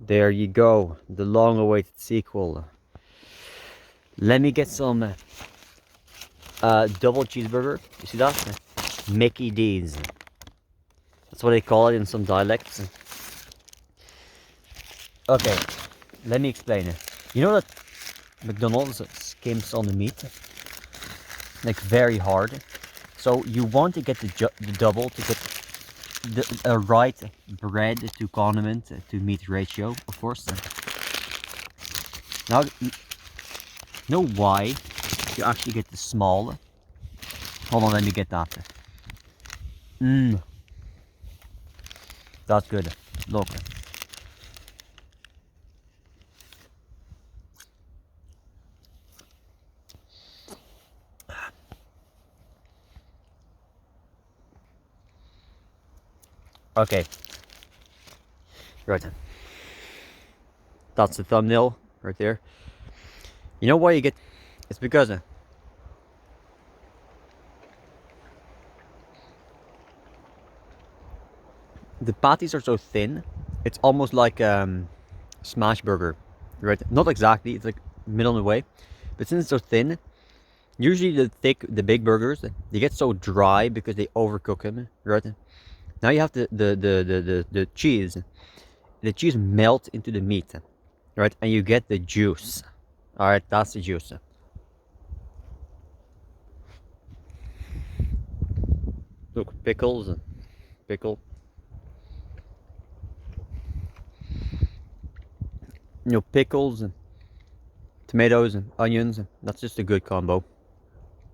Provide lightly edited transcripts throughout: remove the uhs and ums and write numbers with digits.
There you go, the long-awaited sequel. Let me get some double cheeseburger. You see that? Mickey D's. That's what they call it in some dialects. Okay, let me explain it. You know that McDonald's skims on the meat, like very hard. So you want to get the double to get the right bread to condiment to meat ratio, of course. Now, you know why you actually get the small? Hold on, let me get that. Mmm, that's good. Look. Okay, right then. That's the thumbnail right there. You know why you get? It's because the patties are so thin. It's almost like smash burger, right? Not exactly. It's like middle of the way, but since it's so thin, usually the big burgers, they get so dry because they overcook them, right? Now you have the cheese. The cheese melts into the meat, right? And you get the juice. All right, that's the juice. Look, pickles, pickle. You know, pickles and tomatoes and onions. That's just a good combo.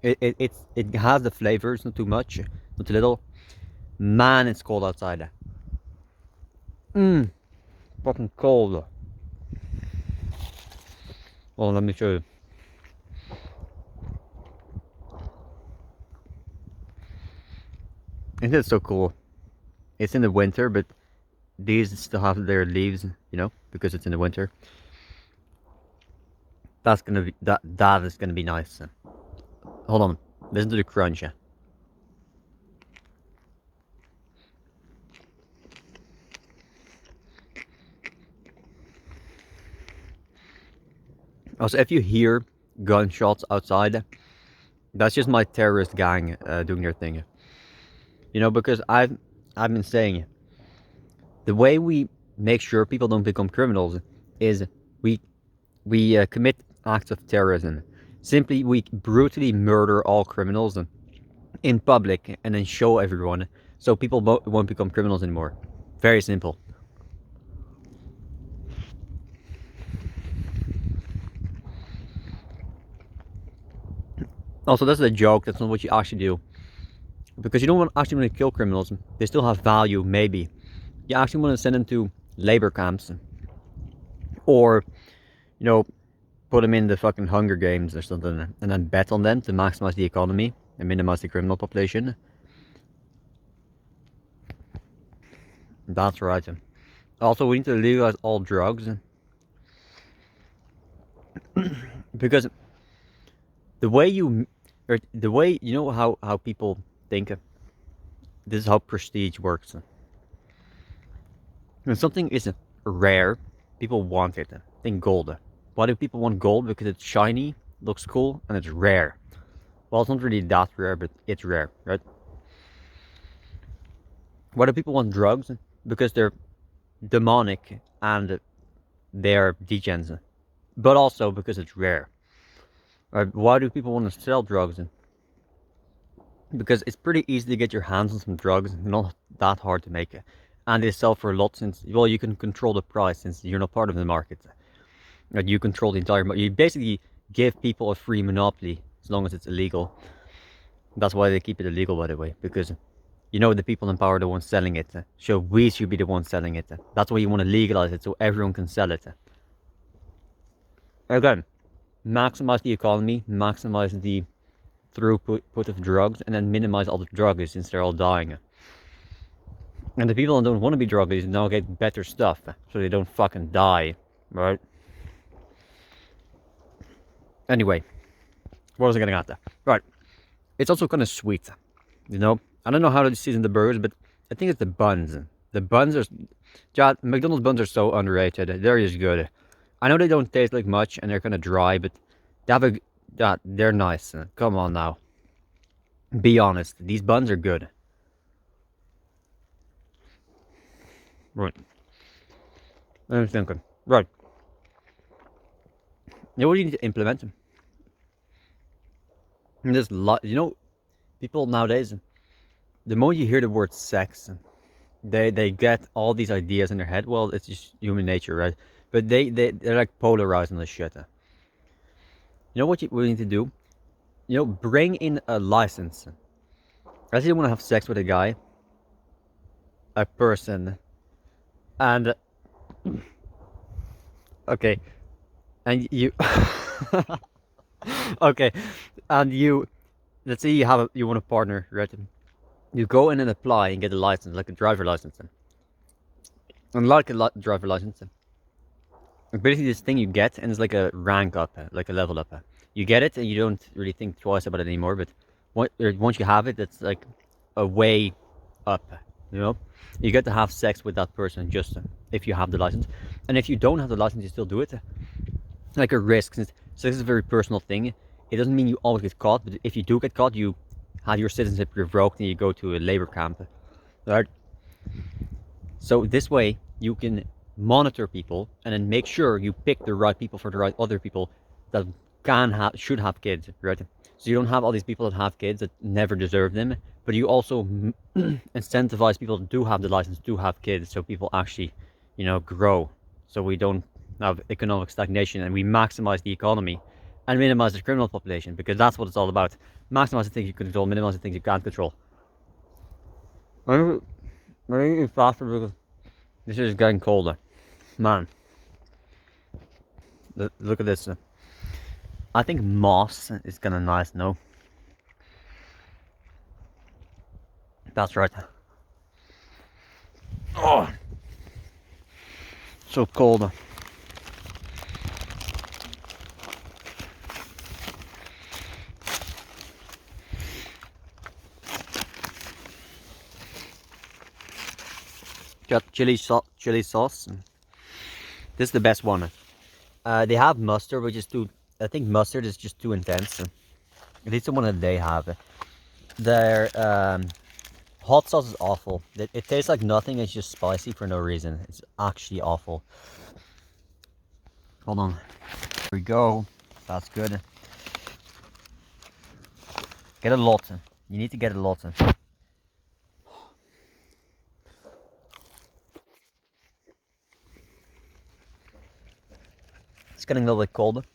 It has the flavors, not too much, not too little. Man, it's cold outside. Mmm, fucking cold. Well, let me show you. Isn't it so cool? It's in the winter, but these still have their leaves, you know, because it's in the winter. That's gonna be that is gonna be nice. Hold on, listen to the crunch. Also, if you hear gunshots outside, that's just my terrorist gang doing their thing. You know, because I've been saying the way we make sure people don't become criminals is we commit acts of terrorism. Simply, we brutally murder all criminals in public and then show everyone, so people won't become criminals anymore. Very simple. Also, that's a joke. That's not what you actually do, because you don't actually want to kill criminals. They still have value, maybe. You actually want to send them to labor camps, or you know, put them in the fucking Hunger Games or something, and then bet on them to maximize the economy and minimize the criminal population. That's right. Also, we need to legalize all drugs, because the way the way you know how people think, this is how prestige works. When something is rare, people want it. Think gold. Why do people want gold? Because it's shiny, looks cool, and it's rare. Well, it's not really that rare, but it's rare, right? Why do people want drugs? Because they're demonic and they're degens. But also because it's rare. Right? Why do people want to sell drugs? Because it's pretty easy to get your hands on some drugs, not that hard to make it. And they sell for a lot since, well, you can control the price since you're not part of the market. Right? You control the entire market. You basically give people a free monopoly as long as it's illegal. That's why they keep it illegal, by the way, because you know the people in power are the ones selling it. So we should be the ones selling it. That's why you want to legalize it so everyone can sell it. Again, maximize the economy, maximize the throughput of drugs, and then minimize all the druggies since they're all dying. And the people that don't want to be druggies now get better stuff so they don't fucking die, right? Anyway, what was I getting at there? Right, it's also kind of sweet, you know? I don't know how to season the burgers, but I think it's the buns. The buns are, John, McDonald's buns are so underrated. They're just good. I know they don't taste like much and they're kind of dry, but they have a that they're nice. Come on now, be honest. These buns are good. Right. I'm thinking. Right. You know what you need to implement them. And there's lot. You know, people nowadays, the moment you hear the word sex, they get all these ideas in their head. Well, it's just human nature, right? But they're like polarizing this shit. You know what we need to do? You know, bring in a license. Let's say you want to have sex with a guy, a person, and okay, and you, okay, and you. Let's say you want a partner, right? You go in and apply and get a license, like a driver license, and like a driver license. Basically, this thing you get, and it's like a rank up, like a level up. You get it, and you don't really think twice about it anymore. But once you have it, it's like a way up. You know, you get to have sex with that person just if you have the license, and if you don't have the license, you still do it. Like a risk, since sex is a very personal thing. It doesn't mean you always get caught, but if you do get caught, you have your citizenship revoked and you go to a labor camp. Right? So this way you can monitor people and then make sure you pick the right people for the right other people that should have kids, right? So you don't have all these people that have kids that never deserve them, but you also incentivize people to do have the license to have kids, so people actually, grow. So we don't have economic stagnation and we maximize the economy and minimize the criminal population, because that's what it's all about. Maximize the things you can control, minimize the things you can't control. I'm eating faster because this is getting colder. Man, look at this. I think moss is kind of nice, no? That's right. Oh, so cold. Got chili sauce. This is the best one. They have mustard, which is too. I think mustard is just too intense. At least the one that they have. Their hot sauce is awful. It tastes like nothing. It's just spicy for no reason. It's actually awful. Hold on. Here we go. That's good. Get a lot. You need to get a lot. It's getting a little bit cold.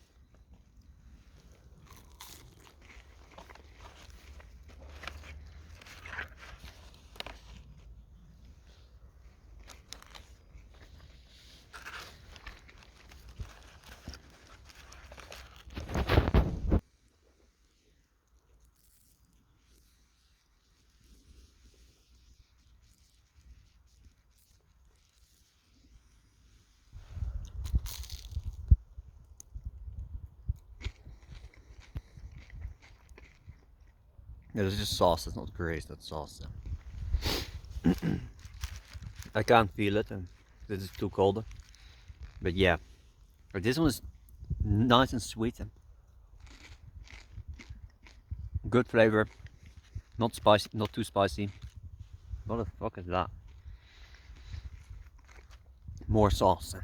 It's just sauce. It's not grease. That's sauce. I can't feel it. This is too cold. But yeah, but this one is nice and sweet. Good flavor. Not spicy. Not too spicy. What the fuck is that? More sauce.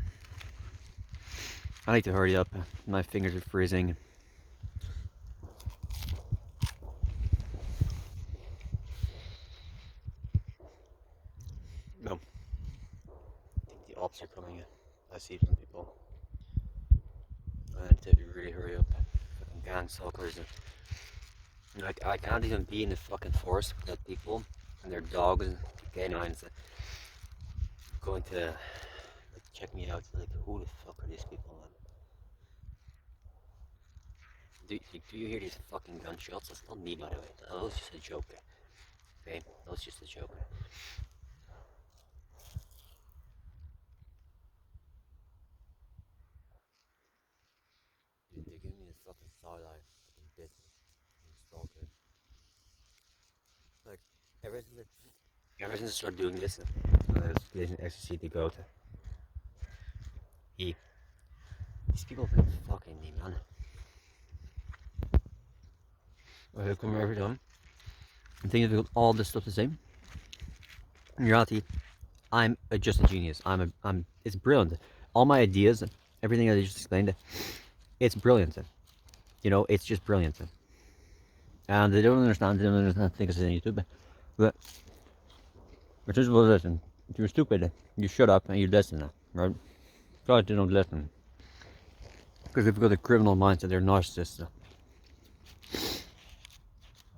I need to hurry up. My fingers are freezing. No. I think the ops are coming. I see some people. I need to really hurry up. Fucking gang stalkers. Like, I can't even be in the fucking forest without people and their dogs and canines going to check me out. Like, who the fuck are these people, man? Do you hear these fucking gunshots? That's not me, by the way. That was just a joke. Okay? That was just a joke. Dude, they're giving me a fucking side eye. Fucking bitch. Fucking stalker. Like, ever since I started doing this, Deze ecstasy to go to. These people are fucking me, man. I come every time and think about all this stuff the same. In reality, I'm just a genius. It's brilliant. All my ideas, everything I just explained, it's brilliant. You know, it's just brilliant. And they don't understand things on YouTube. But it's just what it is. If you're stupid, you shut up and you listen, right? Try to don't listen. Because they've got a criminal mindset, they're narcissists.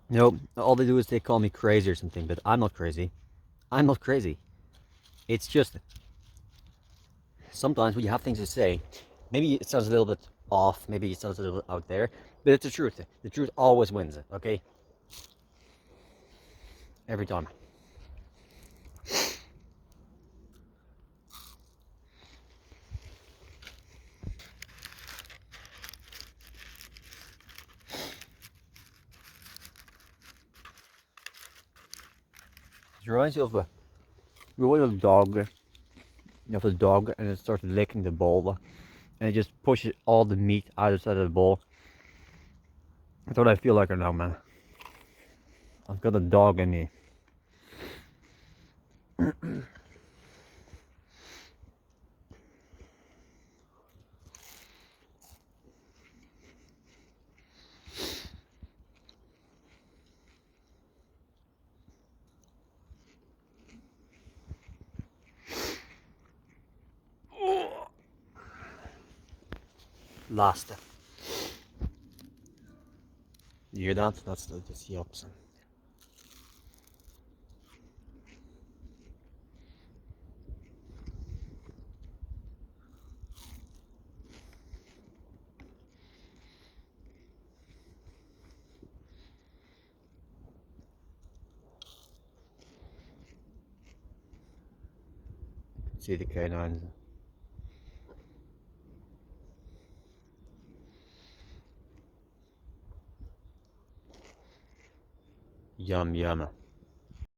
You know, all they do is they call me crazy or something, but I'm not crazy. I'm not crazy. It's just sometimes when you have things to say, maybe it sounds a little bit off, maybe it sounds a little bit out there, but it's the truth. The truth always wins, okay? Every time. It reminds you of a little dog. You have the dog and it starts licking the bowl and it just pushes all the meat out of the bowl. That's what I feel like right now, man. I've got a dog in me. Last. You hear that? That's the opposite. See the canines. Yum yum.